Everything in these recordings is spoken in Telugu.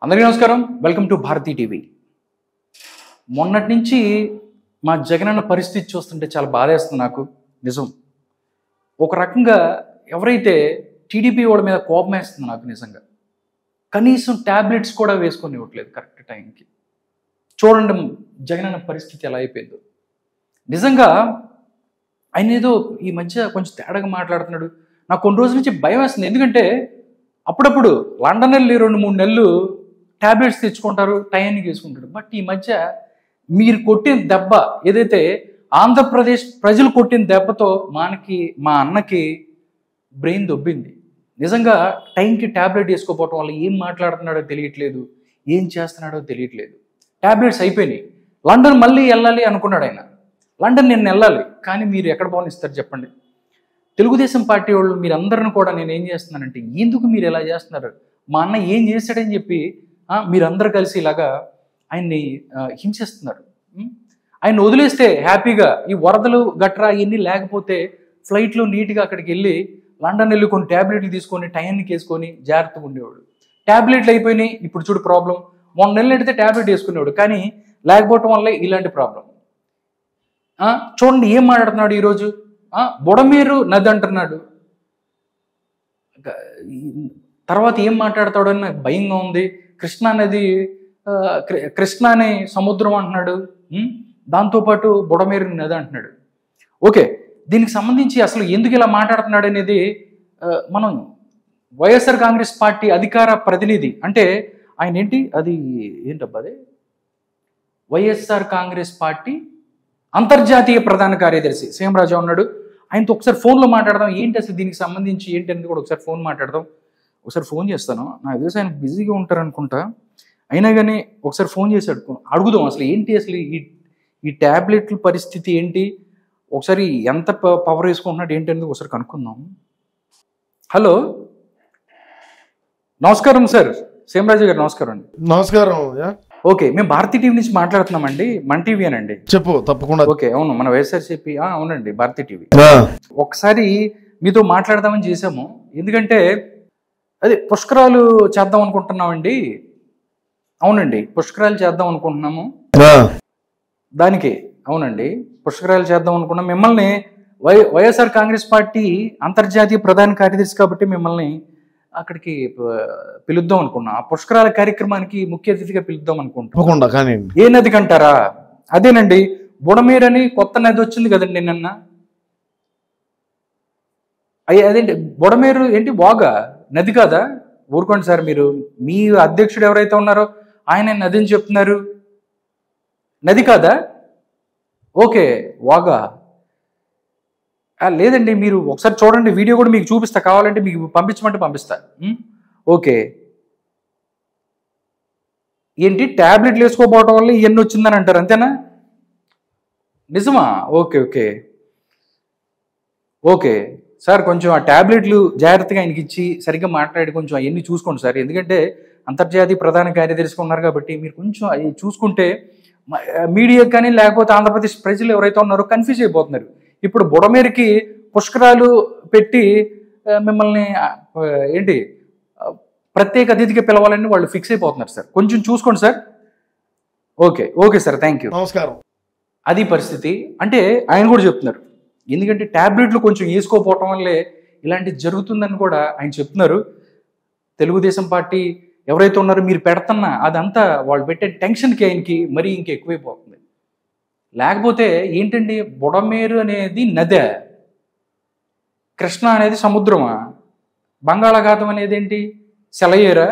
అందరికీ నమస్కారం. Welcome to Bharati TV. మొన్నటి నుంచి మా జగనన్న పరిస్థితి చూస్తుంటే చాలా బాధేస్తుంది నాకు. నిజం, ఒక రకంగా ఎవరైతే టీడీపీ వాడి మీద కోపం వేస్తుంది నాకు. నిజంగా కనీసం ట్యాబ్లెట్స్ కూడా వేసుకొని ఇవ్వట్లేదు కరెక్ట్ టైంకి. చూడండి జగనన్న పరిస్థితి ఎలా అయిపోయిందో. నిజంగా ఆయన ఏదో ఈ మధ్య కొంచెం తేడాగా మాట్లాడుతున్నాడు. నాకు కొన్ని రోజుల నుంచి భయం వేస్తుంది. ఎందుకంటే అప్పుడప్పుడు లండన్ వెళ్ళి 2-3 నెలలు ట్యాబ్లెట్స్ తెచ్చుకుంటారు, టైంకి వేసుకుంటారు. బట్ ఈ మధ్య మీరు కొట్టిన దెబ్బ ఏదైతే ఆంధ్రప్రదేశ్ ప్రజలు కొట్టిన దెబ్బతో మా అన్నకి బ్రెయిన్ దొబ్బింది. నిజంగా టైంకి ట్యాబ్లెట్ వేసుకోపోవటం వల్ల ఏం మాట్లాడుతున్నాడో తెలియట్లేదు, ఏం చేస్తున్నాడో తెలియట్లేదు. ట్యాబ్లెట్స్ అయిపోయినాయి. లండన్ మళ్ళీ వెళ్ళాలి అనుకున్నాడు ఆయన. లండన్ నేను వెళ్ళాలి, కానీ మీరు ఎక్కడ పోనిస్తారు చెప్పండి? తెలుగుదేశం పార్టీ వాళ్ళు మీరందరిని కూడా నేను ఏం చేస్తున్నానంటే, ఎందుకు మీరు ఎలా చేస్తున్నారు? మా అన్న ఏం చేశాడని చెప్పి మీరందరూ కలిసి ఇలాగా ఆయన్ని హింసిస్తున్నారు. ఆయన వదిలేస్తే హ్యాపీగా ఈ వరదలు గట్రా ఇవన్నీ లేకపోతే ఫ్లైట్లో నీట్గా అక్కడికి వెళ్ళి లండన్ వెళ్ళి కొన్ని ట్యాబ్లెట్లు తీసుకొని టైంకి వేసుకొని జాగ్రత్తగా ఉండేవాడు. ట్యాబ్లెట్లు అయిపోయినాయి. ఇప్పుడు చూడు ప్రాబ్లం. 1 నెలలు ఎడితే ట్యాబ్లెట్ వేసుకునేవాడు, కానీ లేకపోవటం వల్లే ఇలాంటి ప్రాబ్లం. చూడండి ఏం మాట్లాడుతున్నాడు ఈరోజు. బుడమేరు నది అంటున్నాడు. తర్వాత ఏం మాట్లాడతాడని నాకు భయంగా ఉంది. కృష్ణా నది, కృష్ణాని సముద్రం అంటున్నాడు. దాంతోపాటు బుడమేరు నది అంటున్నాడు. ఓకే, దీనికి సంబంధించి అసలు ఎందుకు ఇలా మాట్లాడుతున్నాడు అనేది మనం వైఎస్ఆర్ కాంగ్రెస్ పార్టీ అధికార ప్రతినిధి అంటే ఆయన ఏంటబ్బా అదే వైఎస్ఆర్ కాంగ్రెస్ పార్టీ అంతర్జాతీయ ప్రధాన కార్యదర్శి సీఎంరాజు ఉన్నాడు. ఆయనతో ఒకసారి ఫోన్లో మాట్లాడదాం. ఏంటి అసలు దీనికి సంబంధించి ఏంటి అనేది కూడా ఒకసారి ఫోన్ మాట్లాడదాం. ఒకసారి ఫోన్ చేస్తాను. నాకు తెలిసి ఆయన బిజీగా ఉంటారు అనుకుంటా. అయినా కానీ ఒకసారి ఫోన్ చేసి అడుగుదాం అసలు ఏంటి, అసలు ఈ ట్యాబ్లెట్ల పరిస్థితి ఏంటి, ఒకసారి ఎంత పవర్ వేసుకుంటున్నాడు ఏంటి అనేది ఒకసారి కనుక్కుందాం. హలో, నమస్కారం సార్. సీఎంరాజు గారు నమస్కారం అండి. నమస్కారం. ఓకే, మేము భారతీ టీవీ నుంచి మాట్లాడుతున్నామండి. మన టీవీ అనండి. చెప్పు, తప్పకుండా. ఓకే, అవును, మన వైఎస్ఆర్సీపీ. అవునండి, భారతీ టీవీ. ఒకసారి మీతో మాట్లాడదామని చేసాము. ఎందుకంటే అదే పుష్కరాలు చేద్దాం అనుకుంటున్నామండి. అవునండి, పుష్కరాలు చేద్దాం అనుకుంటున్నాము. దానికి అవునండి, పుష్కరాలు చేద్దాం అనుకున్నాం. మిమ్మల్ని వైఎస్ఆర్ కాంగ్రెస్ పార్టీ అంతర్జాతీయ ప్రధాన కార్యదర్శి కాబట్టి మిమ్మల్ని అక్కడికి పిలుద్దాం అనుకున్నాం. ఆ పుష్కరాల కార్యక్రమానికి ముఖ్య అతిథిగా పిలుద్దాం అనుకుంటున్నాం. ఏ నది కంటారా? అదేనండి, బుడమేరు అని కొత్త నది వచ్చింది కదండి నిన్న. అదేంటి బుడమేరు ఏంటి, వాగా నది కాదా? ఊరుకోండి సార్, మీరు మీ అధ్యక్షుడు ఎవరైతే ఉన్నారో ఆయన నది అని చెప్తున్నారు. నది కాదా? ఓకే, వాగా లేదండి. మీరు ఒకసారి చూడండి, వీడియో కూడా మీకు చూపిస్తా, కావాలంటే మీకు పంపించమంటే పంపిస్తా. ఓకే, ఏంటి ట్యాబ్లెట్లు వేసుకోపోవడం వల్ల ఇవన్నీ వచ్చిందని అంటారు, అంతేనా? నిజమా? ఓకే ఓకే ఓకే సార్, కొంచెం ఆ ట్యాబ్లెట్లు జాగ్రత్తగా ఆయనకి ఇచ్చి సరిగ్గా మాట్లాడి కొంచెం అవన్నీ చూసుకోండి సార్. ఎందుకంటే అంతర్జాతీయ ప్రధాన కార్యదర్శిగా ఉన్నారు కాబట్టి మీరు కొంచెం అవి చూసుకుంటే మీడియాకి కానీ లేకపోతే ఆంధ్రప్రదేశ్ ప్రజలు ఎవరైతే ఉన్నారో కన్ఫ్యూజ్ అయిపోతున్నారు. ఇప్పుడు బుడమేరుకి పుష్కరాలు పెట్టి మిమ్మల్ని ఏంటి ప్రత్యేక అతిథిగా పిలవాలని వాళ్ళు ఫిక్స్ అయిపోతున్నారు సార్. కొంచెం చూసుకోండి sir. Okay okay sir, thank you. నమస్కారం. అది పరిస్థితి. అంటే ఆయన కూడా చెప్తున్నారు, ఎందుకంటే ట్యాబ్లెట్లు కొంచెం వేసుకోపోవటం వల్లే ఇలాంటివి జరుగుతుందని కూడా ఆయన చెప్తున్నారు. తెలుగుదేశం పార్టీ ఎవరైతే ఉన్నారో మీరు పెడుతున్నా అదంతా వాళ్ళు పెట్టే టెన్షన్కి ఆయనకి మరీ ఇంకెక్కువైపోతుంది. లేకపోతే ఏంటండి, బుడమేరు అనేది నదే, కృష్ణ అనేది సముద్రమా, బంగాళాఖాతం అనేది ఏంటి సెలయేరా?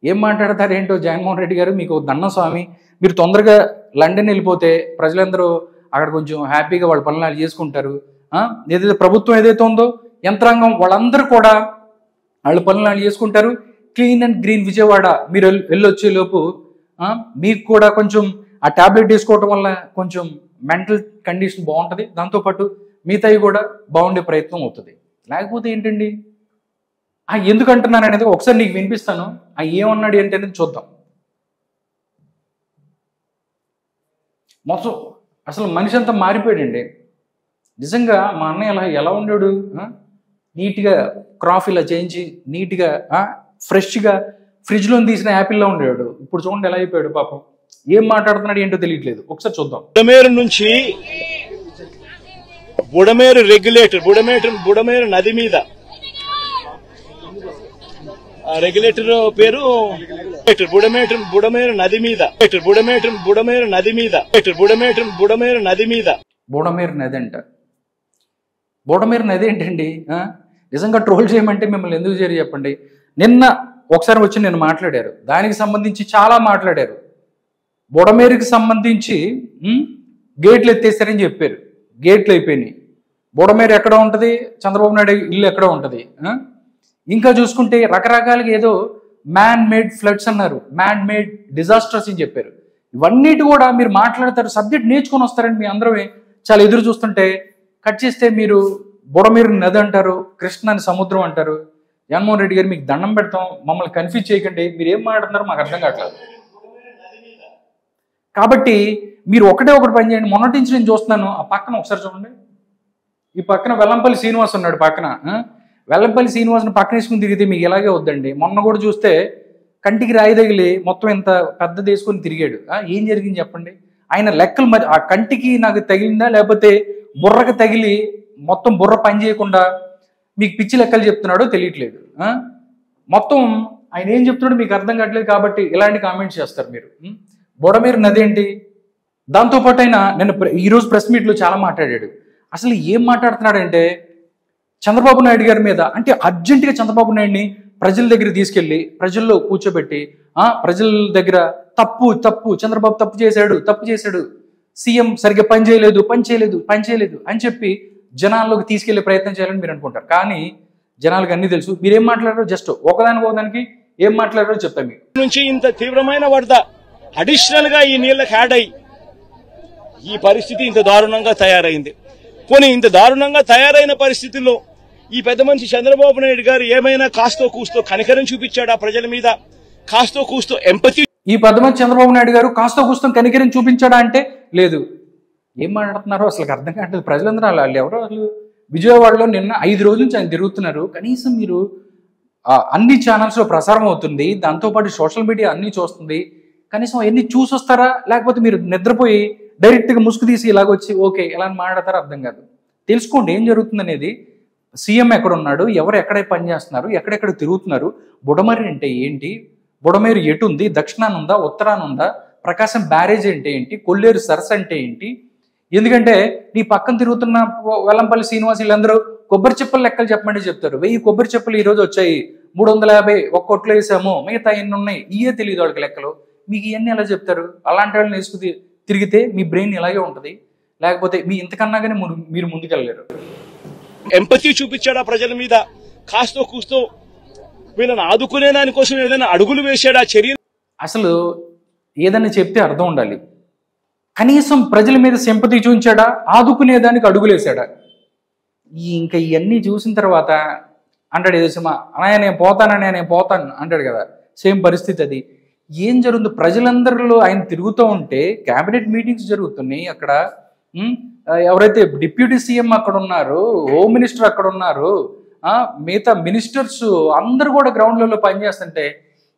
ఏం మాట్లాడతారు ఏంటో జగన్మోహన్ రెడ్డి గారు. మీకు దండం స్వామి, మీరు తొందరగా లండన్ వెళ్ళిపోతే ప్రజలందరూ అక్కడ కొంచెం హ్యాపీగా వాళ్ళ పనులు చేసుకుంటారు. ఏదైతే ప్రభుత్వం ఏదైతే ఉందో యంత్రాంగం వాళ్ళందరూ కూడా వాళ్ళ పనులు చేసుకుంటారు. క్లీన్ అండ్ గ్రీన్ విజయవాడ మీరు వెళ్ళొచ్చే లోపు మీకు కూడా కొంచెం ఆ ట్యాబ్లెట్ వేసుకోవటం వల్ల కొంచెం మెంటల్ కండిషన్ బాగుంటుంది. దాంతోపాటు మిగతాయి కూడా బాగుండే ప్రయత్నం అవుతుంది. లేకపోతే ఏంటండి, ఎందుకు అంటున్నాను అనేది ఒకసారి నీకు వినిపిస్తాను. ఏమన్నాడు ఏంటి అనేది చూద్దాం. మొత్తం అసలు మనిషి అంతా మారిపోయాడండి. నిజంగా మా అన్నయ్య ఎలా ఉన్నాడు, నీట్గా క్రాఫ్ ఇలా చేయించి నీట్గా ఫ్రెష్గా ఫ్రిడ్జ్లో తీసిన యాపిల్లో ఉండేవాడు. ఇప్పుడు చూడండి ఎలా అయిపోయాడు పాపం. ఏం మాట్లాడుతున్నాడు ఏంటో తెలియట్లేదు. ఒకసారి చూద్దాం. బుడమేరు నుంచి బుడమేరు బుడమేరు నది మీద రెగ్యులేటర్ పేరు బుడమేరు నది మీద బుడమేరు నది మీద బుడమేరు నది అంట. బుడమేరు నది ఏంటండి? నిజంగా ట్రోల్ చేయమంటే మిమ్మల్ని ఎందుకు చేయరు చెప్పండి. నిన్న ఒకసారి వచ్చి నేను మాట్లాడారు, దానికి సంబంధించి చాలా మాట్లాడారు. బుడమేరుకి సంబంధించి గేట్లు ఎత్తేస్తారని చెప్పారు. గేట్లు అయిపోయినాయి. బుడమేరు ఎక్కడ ఉంటుంది? చంద్రబాబు నాయుడు ఇల్లు ఎక్కడ ఉంటుంది? ఇంకా చూసుకుంటే రకరకాలుగా ఏదో మ్యాన్ మేడ్ ఫ్లడ్స్ అన్నారు, మ్యాన్ మేడ్ డిజాస్టర్స్ అని చెప్పారు. ఇవన్నిటి కూడా మీరు మాట్లాడతారు, సబ్జెక్ట్ నేర్చుకొని వస్తారని మీ అందరూ చాలా ఎదురు చూస్తుంటే కట్ చేస్తే మీరు బుడమేరు నది అంటారు, కృష్ణని సముద్రం అంటారు. జగన్మోహన్ రెడ్డి గారు మీకు దండం పెడతాం, మమ్మల్ని కన్ఫ్యూజ్ చేయకండి, మీరు ఏం మాట్లాడుతున్నారో మాకు అర్థం కావట్లేదు. కాబట్టి మీరు ఒకటి పని చేయండి. మొన్నటి నుంచి నేను చూస్తున్నాను, ఆ పక్కన ఒకసారి చూడండి, ఈ పక్కన వెల్లంపల్లి శ్రీనివాస్ ఉన్నాడు పక్కన. వెల్లంపల్లి శ్రీనివాస్ని పక్కన వేసుకుని తిరిగితే మీకు ఇలాగే వద్దండి. మొన్న కూడా చూస్తే కంటికి రాయి తగిలి మొత్తం ఇంత పెద్ద తీసుకొని తిరిగాడు. ఏం జరిగింది చెప్పండి? ఆయన లెక్కలు మరి ఆ కంటికి నాకు తగిలిందా లేకపోతే బుర్రకు తగిలి మొత్తం బుర్ర పని చేయకుండా మీకు పిచ్చి లెక్కలు చెప్తున్నాడో తెలియట్లేదు. మొత్తం ఆయన ఏం చెప్తున్నాడో మీకు అర్థం కావట్లేదు. కాబట్టి ఇలాంటి కామెంట్స్ చేస్తారు మీరు. బుడమేరు నది ఏంటి? దాంతోపాటు ఆయన నేను ఈరోజు ప్రెస్ మీట్లో చాలా మాట్లాడాడు. అసలు ఏం మాట్లాడుతున్నాడంటే చంద్రబాబు నాయుడు గారి మీద, అంటే అర్జెంటుగా చంద్రబాబు నాయుడిని ప్రజల దగ్గర తీసుకెళ్ళి ప్రజల్లో కూర్చోబెట్టి ప్రజల దగ్గర తప్పు చంద్రబాబు తప్పు చేశాడు, సీఎం సరిగ్గా పని చేయలేదు అని చెప్పి జనాల్లోకి తీసుకెళ్లే ప్రయత్నం చేయాలని మీరు అనుకుంటారు. కానీ జనాలకు అన్ని తెలుసు. మీరేం మాట్లాడారో జస్ట్ ఒకదానికి ఏం మాట్లాడారో చెప్తాను. మీకు నుంచి ఇంత తీవ్రమైన వరద అడిషనల్ గా ఈ నీళ్ళకి యాడ్ అయ్యి ఈ పరిస్థితి ఇంత దారుణంగా తయారైంది. పోనీ ఇంత దారుణంగా తయారైన పరిస్థితుల్లో ఈ పెద్ద మనిషి చంద్రబాబు నాయుడు గారు ఏమైనా కాస్తో కూస్తో కనికరం చూపించాడా ప్రజల మీద? కాస్తో కూస్తో ఎంపతి ఈ పెద్ద మనిషి చంద్రబాబు నాయుడు గారు కాస్తో కూస్తో కనికరం చూపించాడా అంటే లేదు. ఏం మాట్లాడుతున్నారో అసలు అర్థం కావట్లేదు. ప్రజలందరూ వాళ్ళు ఎవరో అసలు విజయవాడలో నిన్న 5 రోజుల నుంచి ఆయన తిరుగుతున్నారు. కనీసం మీరు అన్ని ఛానల్స్లో ప్రసారం అవుతుంది, దాంతోపాటు సోషల్ మీడియా అన్నీ చూస్తుంది. కనీసం అవన్నీ చూసొస్తారా లేకపోతే మీరు నిద్రపోయి డైరెక్ట్గా ముసుగు తీసి ఇలాగొచ్చి ఓకే ఇలా మాట్లాడతారో అర్థం కాదు. తెలుసుకోండి ఏం జరుగుతుంది అనేది. సీఎం ఎక్కడున్నాడు, ఎవరు ఎక్కడ పనిచేస్తున్నారు, ఎక్కడెక్కడ తిరుగుతున్నారు, బుడమేరు అంటే ఏంటి, బుడమేరు ఎటుంది, దక్షిణాన ఉందా ఉత్తరాన ఉందా, ప్రకాశం బ్యారేజ్ అంటే ఏంటి, కొల్లేరు సరస్సు అంటే ఏంటి. ఎందుకంటే నీ పక్కన తిరుగుతున్న వెల్లంపల్లి శ్రీనివాస్ వీళ్ళందరూ కొబ్బరి చెప్పుల లెక్కలు చెప్పమంటే చెప్తారు. 1000 కొబ్బరి చెప్పులు ఈరోజు వచ్చాయి, 350 ఒక్క కొట్లు వేసాము, మిగతా ఎన్ని ఉన్నాయి ఇయే తెలియదు వాళ్ళకి లెక్కలు. మీకు ఇవన్నీ ఎలా చెప్తారు? అలాంటి వాళ్ళని వేసుకు తిరిగితే మీ బ్రెయిన్ ఇలాగే ఉంటుంది, లేకపోతే మీ ఇంతకన్నాగానే మీరు ముందుకెళ్ళలేరు. ఎంపతి చూపించాడా ప్రజల మీద? కాస్తో కూస్తో వీళ్ళని ఆదుకునే దానికోసం ఏదైనా అడుగులు వేసాడా? చర్య అసలు ఏదైనా చెప్తే అర్థం ఉండాలి. కనీసం ప్రజల మీద సింపతి చూపించాడా? ఆదుకునేదానికి అడుగులేసాడా? ఇంకా ఇవన్నీ చూసిన తర్వాత అంటాడు ఏదో సినిమా అన్నయ్య నేను పోతాను అంటాడు కదా, సేమ్ పరిస్థితి అది. ఏం జరుగుతుంది? ప్రజలందరిలో ఆయన తిరుగుతూ ఉంటే క్యాబినెట్ మీటింగ్స్ జరుగుతున్నాయి అక్కడ. ఎవరైతే డిప్యూటీ సీఎం అక్కడ ఉన్నారు, హోమ్ మినిస్టర్ అక్కడ ఉన్నారు, మిగతా మినిస్టర్స్ అందరూ కూడా గ్రౌండ్లలో పనిచేస్తుంటే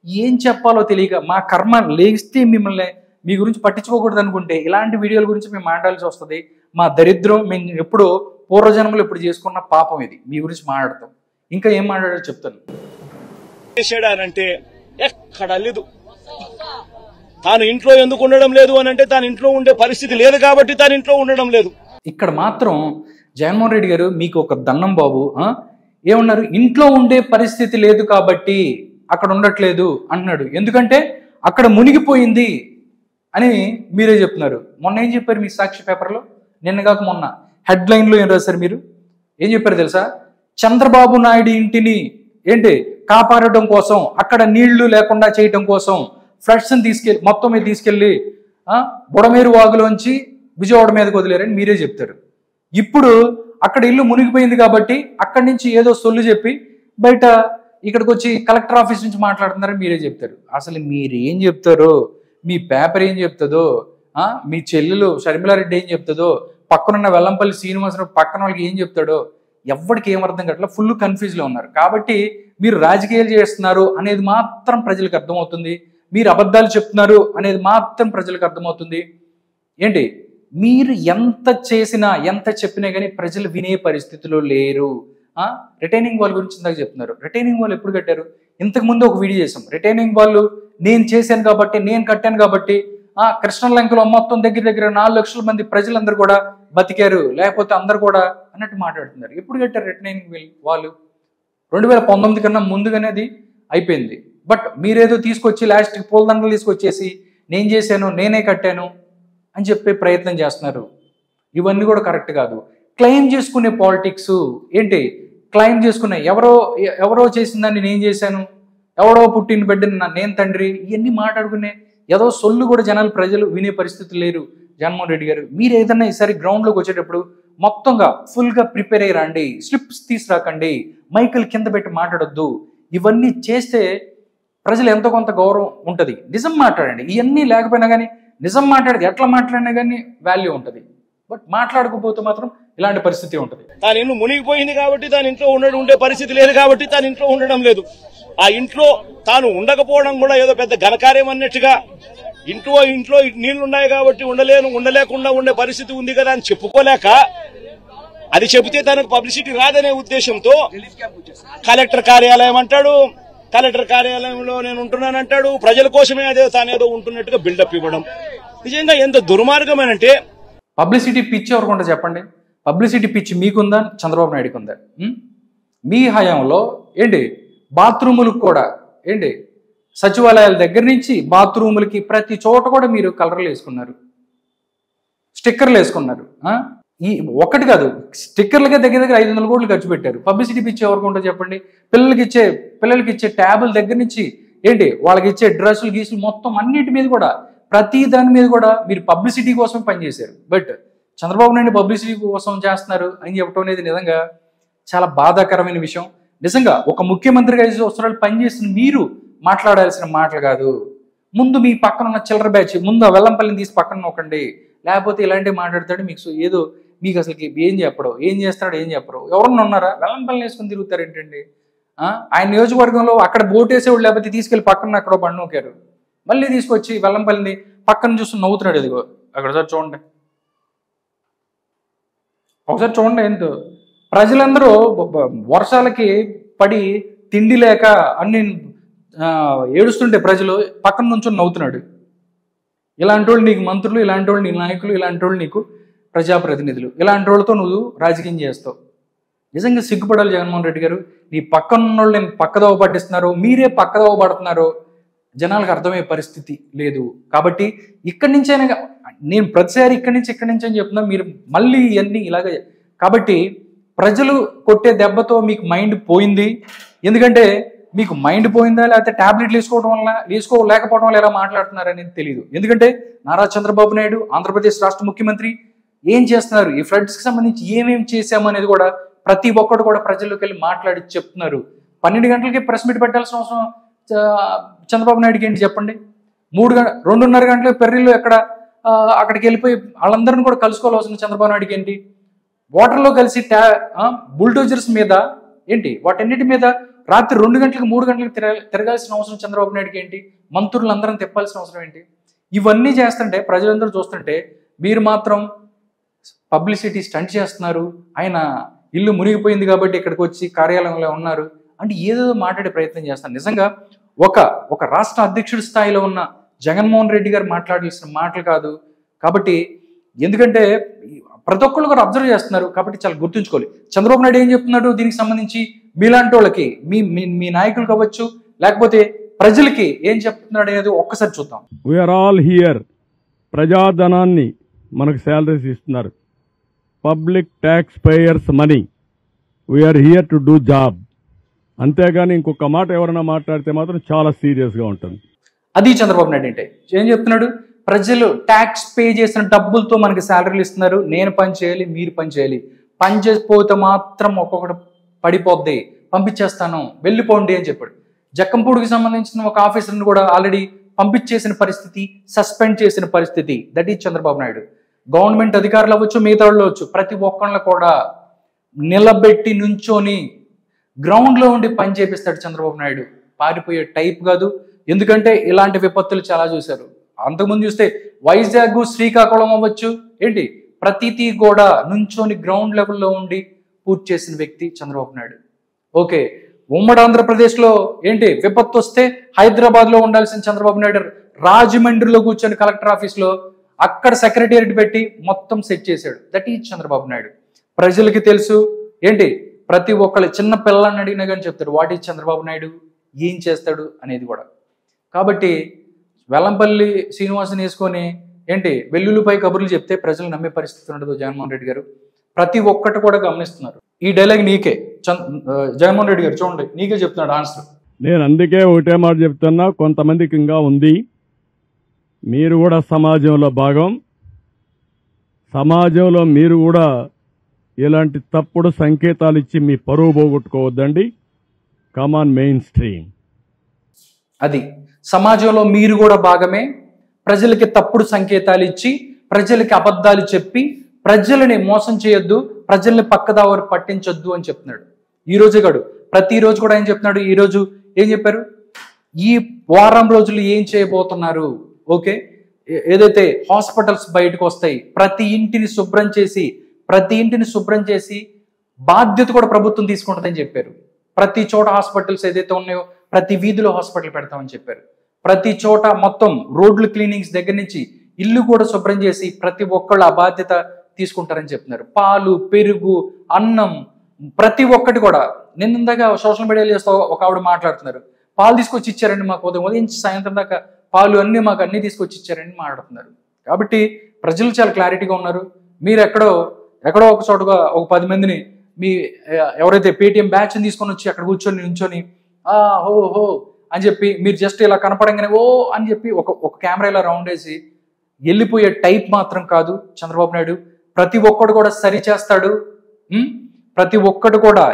ఏం చెప్పాలో తెలియక మా కర్మ లేస్తే మిమ్మల్ని మీ గురించి పట్టించుకోకూడదు అనుకుంటే ఇలాంటి వీడియోల గురించి మేము మాట్లాడాల్సి వస్తుంది. మా దరిద్రం మేము ఎప్పుడో పూర్వజన్మలు ఎప్పుడు చేసుకున్న పాపం ఇది. మీ గురించి మాట్లాడతాం. ఇంకా ఏం మాట్లాడాలో చెప్తాను. చేశాడానంటే ఎక్కడ లేదు. తాను ఇంట్లో ఎందుకు ఉండడం లేదు అని అంటే తాను ఇంట్లో ఉండే పరిస్థితి లేదు కాబట్టి తాను ఇంట్లో ఉండడం లేదు. ఇక్కడ మాత్రం జగన్మోహన్ రెడ్డి గారు మీకు ఒక దండం బాబు. ఏమన్నారు? ఇంట్లో ఉండే పరిస్థితి లేదు కాబట్టి అక్కడ ఉండట్లేదు అంటున్నాడు. ఎందుకంటే అక్కడ మునిగిపోయింది అని మీరే చెప్తున్నారు. మొన్న ఏం చెప్పారు మీ సాక్షి పేపర్లో? నిన్న కాక మొన్న హెడ్లైన్లో ఏం రాశారు మీరు? ఏం చెప్పారు తెలుసా? చంద్రబాబు నాయుడు ఇంటిని ఏంటి కాపాడటం కోసం, అక్కడ నీళ్లు లేకుండా చేయటం కోసం ఫ్లడ్స్ని మొత్తం మీద తీసుకెళ్ళి బుడమేరు వాగులోంచి విజయవాడ మీదకి వదిలేరని మీరే చెప్తారు. ఇప్పుడు అక్కడ ఇల్లు మునిగిపోయింది కాబట్టి అక్కడి నుంచి ఏదో సొల్లు చెప్పి బయట ఇక్కడికి వచ్చి కలెక్టర్ ఆఫీస్ నుంచి మాట్లాడుతున్నారని మీరే చెప్తారు. అసలు మీరు ఏం చెప్తారో, మీ పేపర్ ఏం చెప్తుందో, మీ చెల్లెలు షర్మిలారెడ్డి ఏం చెప్తుందో, పక్కనున్న వెల్లంపల్లి శ్రీనివాసరావు పక్కన వాళ్ళకి ఏం చెప్తాడో ఎవరికి ఏం అర్థం కావట్లేదు, ఫుల్ కన్ఫ్యూజ్లో ఉన్నారు. కాబట్టి మీరు రాజకీయాలు చేస్తున్నారు అనేది మాత్రం ప్రజలకు అర్థమవుతుంది, మీరు అబద్ధాలు చెప్తున్నారు అనేది మాత్రం ప్రజలకు అర్థమవుతుంది. ఏంటి మీరు ఎంత చేసినా ఎంత చెప్పినా కానీ ప్రజలు వినే పరిస్థితిలో లేరు. రిటైనింగ్ వాల్ గురించి ఇందాక చెప్తున్నారు. రిటైనింగ్ వాల్ ఎప్పుడు కట్టారు? ఇంతకుముందు ఒక వీడియో చేసాం. రిటైనింగ్ వాళ్ళు నేను చేశాను కాబట్టి, నేను కట్టాను కాబట్టి కృష్ణలంకలో మొత్తం దగ్గర 4 లక్షల మంది ప్రజలందరూ కూడా బతికారు, లేకపోతే అందరు కూడా అన్నట్టు మాట్లాడుతున్నారు. ఎప్పుడు కట్టారు రిటైనింగ్ వాళ్ళు? 2019 కన్నా ముందుగానే అది అయిపోయింది. బట్ మీరేదో తీసుకొచ్చి లాస్ట్కి పూలదండలు తీసుకొచ్చేసి నేను చేశాను, నేనే కట్టాను అని చెప్పే ప్రయత్నం చేస్తున్నారు. ఇవన్నీ కూడా కరెక్ట్ కాదు. క్లెయిమ్ చేసుకునే పాలిటిక్స్ ఏంటి? క్లెయిమ్ చేసుకునే ఎవరో చేసిన దాన్ని నేను చేశాను, ఎవడో పుట్టిన బిడ్డని నేను తండ్రి, ఇవన్నీ మాట్లాడుకునే ఏదో సొల్లు కూడా ప్రజలు వినే పరిస్థితి లేరు. జగన్మోహన్ రెడ్డి గారు మీరు ఏదన్నా ఈసారి గ్రౌండ్లోకి వచ్చేటప్పుడు మొత్తంగా ఫుల్గా ప్రిపేర్ అయ్యి రండి, స్లిప్స్ తీసుకురాకండి, మైకులు కింద పెట్టి మాట్లాడొద్దు. ఇవన్నీ చేస్తే ప్రజలు ఎంతో కొంత గౌరవం ఉంటుంది. నిజం మాట్లాడండి. ఇవన్నీ లేకపోయినా కానీ నిజం మాట్లాడితే ఎట్లా మాట్లాడినా కానీ వాల్యూ ఉంటుంది. బట్ మాట్లాడకపోతే మాత్రం ఇలాంటి పరిస్థితి ఉంటుంది. తాను ఇల్లు మునిగిపోయింది కాబట్టి తాను ఇంట్లో ఉండే పరిస్థితి లేదు కాబట్టి తాను ఇంట్లో ఉండడం లేదు. ఆ ఇంట్లో తాను ఉండకపోవడం కూడా ఏదో పెద్ద ఘనకార్యం అన్నట్టుగా ఇంట్లో నీళ్లున్నాయి కాబట్టి ఉండలేకుండా ఉండే పరిస్థితి ఉంది కదా అని చెప్పుకోలేక, అది చెబితే తనకు పబ్లిసిటీ రాదనే ఉద్దేశంతో కలెక్టర్ కార్యాలయం అంటాడు, కలెక్టర్ కార్యాలయంలో నేను ఉంటున్నానంటాడు, ప్రజల కోసమే తానేదో ఉంటున్నట్టుగా బిల్డప్ ఇవ్వడం నిజంగా ఎంత దుర్మార్గమేనంటే. పబ్లిసిటీ పిచ్ ఎవరికుంటా చెప్పండి? పబ్లిసిటీ పిచ్ మీకుందా, చంద్రబాబు నాయుడుకి ఉందా? మీ హయాంలో ఏంటి బాత్రూములకు కూడా ఏంటి సచివాలయాల దగ్గర నుంచి బాత్రూములకి ప్రతి చోట కూడా మీరు కలర్లు వేసుకున్నారు, స్టిక్కర్లు వేసుకున్నారు. ఈ ఒక్కటి కాదు, స్టిక్కర్లకే దగ్గర 500 కోట్లు ఖర్చు పెట్టారు. పబ్లిసిటీ పిచ్ ఎవరికి ఉంటుందో చెప్పండి? పిల్లలకి ఇచ్చే ట్యాబుల దగ్గర నుంచి ఏంటి వాళ్ళకి ఇచ్చే డ్రెస్సులు గీసులు మొత్తం అన్నిటి మీద కూడా ప్రతి దాని మీద కూడా మీరు పబ్లిసిటీ కోసం పనిచేశారు. బట్ చంద్రబాబు నాయుడు పబ్లిసిటీ కోసం చేస్తున్నారు అని చెప్పడం అనేది నిజంగా చాలా బాధాకరమైన విషయం. నిజంగా ఒక ముఖ్యమంత్రిగా 5 సంవత్సరాలు పనిచేసిన మీరు మాట్లాడాల్సిన మాటలు కాదు. ముందు మీ పక్కన ఉన్న చిల్లర బ్యాచ్ ముందు ఆ వెల్లంపల్లిని తీసి పక్కన నొక్కండి, లేకపోతే ఇలాంటివి మాట్లాడతాడు. మీకు అసలు ఏం చెప్పడు, ఏం చేస్తాడు, ఏం చెప్పరు. ఎవరన్నా ఉన్నారా? వెల్లంపల్లిని వేసుకుని తిరుగుతారు ఏంటండి? ఆయన నియోజకవర్గంలో అక్కడ బోట్ వేసేవాళ్ళు లేకపోతే తీసుకెళ్లి పక్కన అక్కడ బండి నొక్కారు, మళ్ళీ తీసుకొచ్చి వెల్లంపల్లిని పక్కన చూసి నవ్వుతున్నాడు. ఇదిగో అక్కడ సార్ చూడండి, ఒకసారి చూడండి. ఏంటో ప్రజలందరూ వర్షాలకి పడి తిండి లేక అన్ని ఏడుస్తుంటే ప్రజలు పక్కన నుంచి నవ్వుతున్నాడు. ఇలాంటి వాళ్ళు నీకు మంత్రులు, ఇలాంటి వాళ్ళు నీ నాయకులు, ఇలాంటి వాళ్ళు నీకు ప్రజాప్రతినిధులు, ఇలాంటి వాళ్ళతో నువ్వు రాజకీయం చేస్తావు. నిజంగా సిగ్గుపడాలి జగన్మోహన్ రెడ్డి గారు. నీ పక్కన ఉన్న వాళ్ళు నేను పక్కదోవ పట్టిస్తున్నారు, మీరే పక్కదోవ పడుతున్నారు. జనాలకు అర్థమయ్యే పరిస్థితి లేదు. కాబట్టి ఇక్కడి నుంచైనా నేను ప్రతిసారి ఇక్కడి నుంచి అని చెప్తున్నా, మీరు మళ్ళీ ఇవన్నీ ఇలాగే. కాబట్టి ప్రజలు కొట్టే దెబ్బతో మీకు మైండ్ పోయింది. ఎందుకంటే మీకు మైండ్ పోయిందా లేకపోతే ట్యాబ్లెట్లు వేసుకోలేకపోవడం వల్ల ఎలా మాట్లాడుతున్నారనేది తెలియదు. ఎందుకంటే నారా చంద్రబాబు నాయుడు ఆంధ్రప్రదేశ్ రాష్ట్ర ముఖ్యమంత్రి ఏం చేస్తున్నారు, ఈ ఫ్లడ్స్కి సంబంధించి ఏమేమి చేశాము అనేది కూడా ప్రతి ఒక్కరు కూడా ప్రజల్లోకి వెళ్ళి మాట్లాడి చెప్తున్నారు. 12 గంటలకి ప్రెస్ మీట్ పెట్టాల్సిన అవసరం చంద్రబాబు నాయుడుకి ఏంటి చెప్పండి? 2:30 గంటలకు పెర్రిలో అక్కడికి వెళ్ళిపోయి వాళ్ళందరినీ కూడా కలుసుకోవాల్సిన చంద్రబాబు నాయుడుకి ఏంటి? వాటర్లో కలిసి బుల్డోజర్స్ మీద ఏంటి వాటన్నిటి మీద రాత్రి 2 గంటలకు 3 గంటలకు తిరగాల్సిన అవసరం చంద్రబాబు నాయుడుకి ఏంటి? మంత్రులందరం తిప్పాల్సిన అవసరం ఏంటి? ఇవన్నీ చేస్తుంటే ప్రజలందరూ చూస్తుంటే మీరు మాత్రం పబ్లిసిటీ స్టంట్ చేస్తున్నారు. ఆయన ఇల్లు మునిగిపోయింది కాబట్టి ఇక్కడికి వచ్చి కార్యాలయంలో ఉన్నారు అంటే ఏదో మాట్లాడే ప్రయత్నం చేస్తాను. నిజంగా ఒక రాష్ట్ర అధ్యక్షుడి స్థాయిలో ఉన్న జగన్మోహన్ రెడ్డి గారు మాట్లాడాల్సిన మాటలు కాదు. కాబట్టి ఎందుకంటే ప్రతి ఒక్కళ్ళు కూడా అబ్జర్వ్ చేస్తున్నారు కాబట్టి చాలా గుర్తుంచుకోవాలి. చంద్రబాబు నాయుడు ఏం చెప్తున్నాడు దీనికి సంబంధించి మీలాంటి వాళ్ళకి మీ నాయకులు కావచ్చు లేకపోతే ప్రజలకి ఏం చెప్తున్నాడు అనేది ఒక్కసారి చూద్దాం. వీఆర్ ఆల్ హియర్, ప్రజాధనాన్ని మనకు శాలరీస్ ఇస్తున్నారు, public tax payers money, we are here to do job. అంతేగాని ఇంకొక మాట ఎవరైనా మాట్లాడితే మాత్రం చాలా సీరియస్గా ఉంటుంది. అది చంద్రబాబు నాయుడు అంటే ఏం చెప్తున్నాడు? ప్రజలు ట్యాక్స్ పే చేసిన డబ్బులతో మనకి శాలరీలు ఇస్తున్నారు, నేను పని చేయాలి, మీరు పని చేయాలి, పని చేసిపోతే మాత్రం ఒక్కొక్కటి పడిపోద్ది, పంపించేస్తాను, వెళ్ళిపోండి అని చెప్పాడు. జక్కంపూడికి సంబంధించిన ఒక ఆఫీసర్ని కూడా ఆల్రెడీ పంపించేసిన పరిస్థితి, సస్పెండ్ చేసిన పరిస్థితి. That is Chandrababu Naidu. Government అధికారులు అవ్వచ్చు, మిగతా వాళ్ళు అవ్వచ్చు, ప్రతి ఒక్కళ్ళు కూడా నిలబెట్టి నుంచొని గ్రౌండ్లో ఉండి పని చేపిస్తాడు చంద్రబాబు నాయుడు. పారిపోయే టైప్ కాదు. ఎందుకంటే ఇలాంటి విపత్తులు చాలా చూశారు. అంతకుముందు చూస్తే వైజాగ్, శ్రీకాకుళం అవ్వచ్చు, ఏంటి ప్రతిదీ కూడా నుంచొని గ్రౌండ్ లెవెల్లో ఉండి పూర్తి చేసిన వ్యక్తి చంద్రబాబు నాయుడు. ఓకే, ఉమ్మడి ఆంధ్రప్రదేశ్లో ఏంటి విపత్తు వస్తే హైదరాబాద్లో ఉండాల్సిన చంద్రబాబు నాయుడు రాజమండ్రిలో కూర్చొని కలెక్టర్ ఆఫీస్లో అక్కడ సెక్రటేరియట్ పెట్టి మొత్తం సెట్ చేశాడు. That is Chandrababu Naidu. ప్రజలకి తెలుసు ఏంటి, ప్రతి ఒక్కళ్ళు చిన్న పిల్లల్ని అడిగినా కానీ చెప్తాడు వాట్ ఈజ్ చంద్రబాబు నాయుడు, ఏం చేస్తాడు అనేది కూడా. కాబట్టి వెల్లంపల్లి శ్రీనివాసుని వేసుకొని ఏంటి వెల్లుల్లిపై కబుర్లు చెప్తే ప్రజలు నమ్మే పరిస్థితి ఉండదు. జగన్మోహన్ రెడ్డి గారు ప్రతి ఒక్కటి కూడా గమనిస్తున్నారు. ఈ డైలాగ్ నీకే జగన్మోహన్ రెడ్డి గారు చూడండి, నీకే చెప్తున్నాడు ఆన్సర్. నేను అందుకే ఒకటే మాట చెప్తున్నా, కొంతమందికి ఇంకా ఉంది. మీరు కూడా సమాజంలో భాగం. సమాజంలో మీరు కూడా ఇలాంటి తప్పుడు సంకేతాలు ఇచ్చి మీ పరువు పోగొట్టుకోవద్దండి. కమాన్ మెయిన్ స్ట్రీమ్. అది సమాజంలో మీరు కూడా భాగమే. ప్రజలకి తప్పుడు సంకేతాలు ఇచ్చి, ప్రజలకి అబద్ధాలు చెప్పి, ప్రజలని మోసం చేయొద్దు, ప్రజల్ని పక్కదారి పట్టించొద్దు అని చెప్తున్నాడు. ఈ రోజే కాదు, ప్రతిరోజు కూడా ఆయన చెప్తున్నాడు. ఈరోజు ఏం చెప్పారు, ఈ వారం రోజులు ఏం చేయబోతున్నారు. ఓకే, ఏదైతే హాస్పిటల్స్ బయటకు వస్తాయి, ప్రతి ఇంటిని శుభ్రం చేసి బాధ్యత కూడా ప్రభుత్వం తీసుకుంటుందని చెప్పారు. ప్రతి చోట హాస్పిటల్స్ ఏదైతే ఉన్నాయో ప్రతి వీధిలో హాస్పిటల్ పెడతామని చెప్పారు. ప్రతి చోట మొత్తం రోడ్లు క్లీనింగ్స్ దగ్గర నుంచి ఇల్లు కూడా శుభ్రం చేసి ప్రతి ఒక్కళ్ళు ఆ బాధ్యత తీసుకుంటారని చెప్తున్నారు. పాలు, పెరుగు, అన్నం ప్రతి ఒక్కటి కూడా. నేను ఇందాక సోషల్ మీడియాలో చేస్తూ ఒక ఆవిడ మాట్లాడుతున్నారు, పాలు తీసుకొచ్చి ఇచ్చారండి మాకు, ఉదయం నుంచి సాయంత్రం దాకా పాలు అన్నీ మాకు అన్నీ తీసుకొచ్చి ఇచ్చారని మాట్లాడుతున్నారు. కాబట్టి ప్రజలు చాలా క్లారిటీగా ఉన్నారు. మీరు ఎక్కడో ఒక చోటుగా ఒక 10 మందిని మీ ఎవరైతే పేటీఎం బ్యాచ్ని తీసుకొని వచ్చి అక్కడ కూర్చొని నుంచొని హో హో అని చెప్పి మీరు జస్ట్ ఇలా కనపడంగానే ఓ అని చెప్పి ఒక కెమెరా ఇలా రౌండ్ వేసి వెళ్ళిపోయే టైప్ మాత్రం కాదు చంద్రబాబు నాయుడు. ప్రతి ఒక్కడు కూడా సరి చేస్తాడు. ప్రతి ఒక్కడు కూడా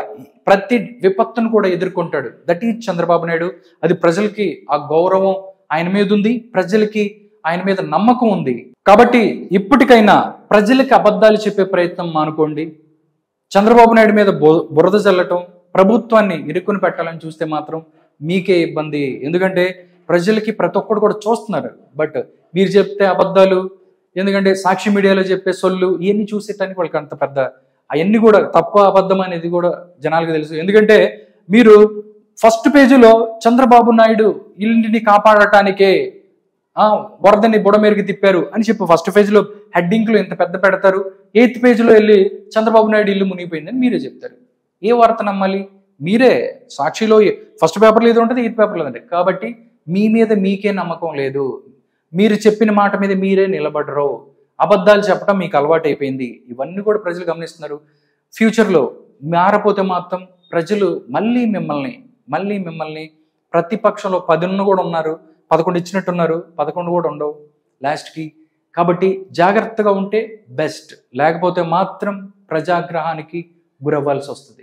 ప్రతి విపత్తును కూడా ఎదుర్కొంటాడు. That is Chandrababu Naidu. అది ప్రజలకి ఆ గౌరవం ఆయన మీద ఉంది, ప్రజలకి ఆయన మీద నమ్మకం ఉంది. కాబట్టి ఇప్పటికైనా ప్రజలకి అబద్ధాలు చెప్పే ప్రయత్నం మానుకోండి. చంద్రబాబు నాయుడు మీద బురద చల్లటం, ప్రభుత్వాన్ని ఇరుక్కుని పెట్టాలని చూస్తే మాత్రం మీకే ఇబ్బంది. ఎందుకంటే ప్రజలకి ప్రతి ఒక్కరు కూడా చూస్తున్నారు. బట్ మీరు చెప్తే అబద్ధాలు, ఎందుకంటే సాక్షి మీడియాలో చెప్పే సొల్లు ఇవన్నీ చూసేటానికి వాళ్ళకి అంత పెద్ద అవన్నీ కూడా తప్ప అబద్ధం అనేది కూడా జనాలకు తెలుసు. ఎందుకంటే మీరు ఫస్ట్ పేజీలో చంద్రబాబు నాయుడు ఇల్లుని కాపాడటానికే వరదని బుడమేరికి తిప్పారు అని చెప్పి ఫస్ట్ పేజీలో హెడ్డింగ్లో ఇంత పెద్ద పెడతారు. 8th పేజీలో వెళ్ళి చంద్రబాబు నాయుడు ఇల్లు మునిగిపోయిందని మీరే చెప్తారు. ఏ వార్త నమ్మాలి? మీరే సాక్షిలో ఫస్ట్ పేపర్లో ఏదో ఉంటుంది, 8th పేపర్లో ఉంటుంది. కాబట్టి మీ మీద మీకే నమ్మకం లేదు. మీరు చెప్పిన మాట మీద మీరే నిలబడరు. అబద్ధాలు చెప్పడం మీకు అలవాటు అయిపోయింది. ఇవన్నీ కూడా ప్రజలు గమనిస్తున్నారు. ఫ్యూచర్లో మారపోతే మాత్రం ప్రజలు మళ్ళీ మిమ్మల్ని ప్రతిపక్షంలో 10 కూడా ఉన్నారు, 11 ఇచ్చినట్టున్నారు, 11 కూడా ఉండవు లాస్ట్కి. కాబట్టి జాగ్రత్తగా ఉంటే బెస్ట్, లేకపోతే మాత్రం ప్రజాగ్రహానికి గురవ్వాల్సి వస్తుంది.